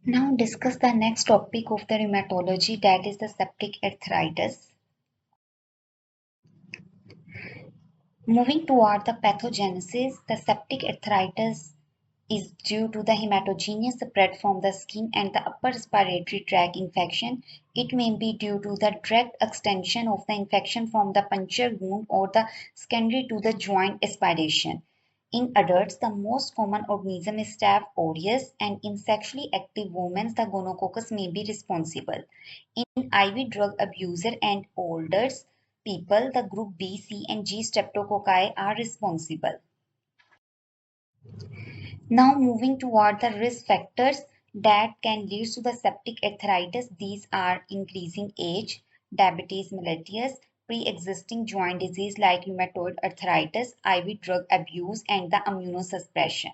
Now discuss the next topic of the rheumatology, that is the septic arthritis. Moving toward the pathogenesis, the septic arthritis is due to the hematogenous spread from the skin and the upper respiratory tract infection. It may be due to the direct extension of the infection from the puncture wound or the secondary to the joint aspiration. In adults, the most common organism is Staph aureus, and in sexually active women, the gonococcus may be responsible. In IV drug abuser and older people, the group B, C, and G streptococci are responsible. Now moving toward the risk factors that can lead to the septic arthritis. These are increasing age, diabetes mellitus, pre-existing joint disease like rheumatoid arthritis, IV drug abuse, and the immunosuppression.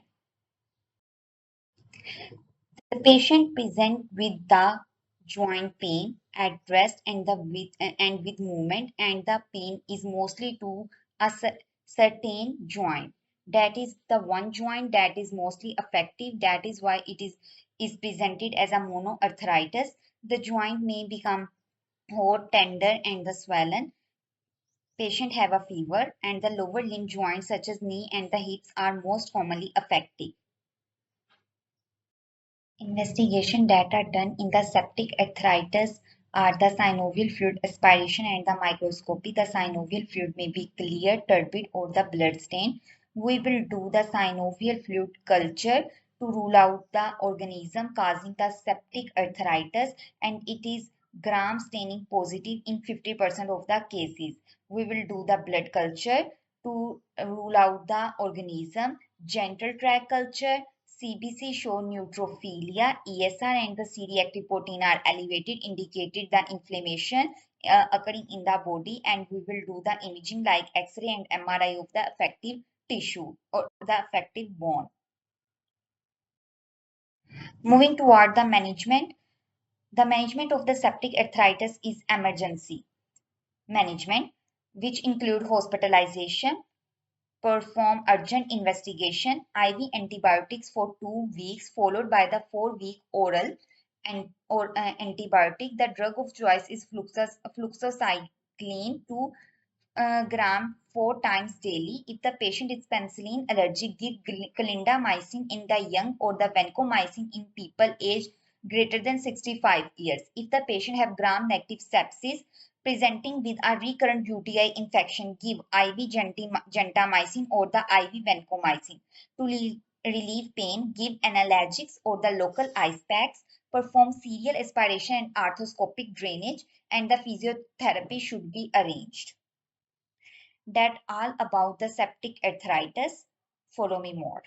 The patient present with the joint pain at rest and with movement, and the pain is mostly to a certain joint. That is the one joint that is mostly affected. That is why it is presented as a monoarthritis. The joint may become hot, tender, and the swollen. Patient have a fever, and the lower limb joints such as knee and the hips are most commonly affected. Investigation data done in the septic arthritis are the synovial fluid aspiration and the microscopy. The synovial fluid may be clear, turbid, or the blood stain. We will do the synovial fluid culture to rule out the organism causing the septic arthritis, and it is gram staining positive in 50% of the cases. We will do the blood culture to rule out the organism. Genital tract culture, CBC show neutrophilia, ESR and the C-reactive protein are elevated, indicated the inflammation occurring in the body, and we will do the imaging like X-ray and MRI of the affected tissue or the affected bone. Moving toward the management of the septic arthritis is emergency management, which include hospitalization, perform urgent investigation, IV antibiotics for 2 weeks, followed by the 4-week oral and or antibiotic. The drug of choice is fluoxetine 2 gram 4 times daily. If the patient is penicillin allergic, give clindamycin in the young or the vancomycin in people aged greater than 65 years. If the patient have gram-negative sepsis presenting with a recurrent UTI infection, give IV gentamicin or the IV vancomycin. To relieve pain, give analgesics or the local ice packs. Perform serial aspiration and arthroscopic drainage, and the physiotherapy should be arranged. That all about the septic arthritis. Follow me more.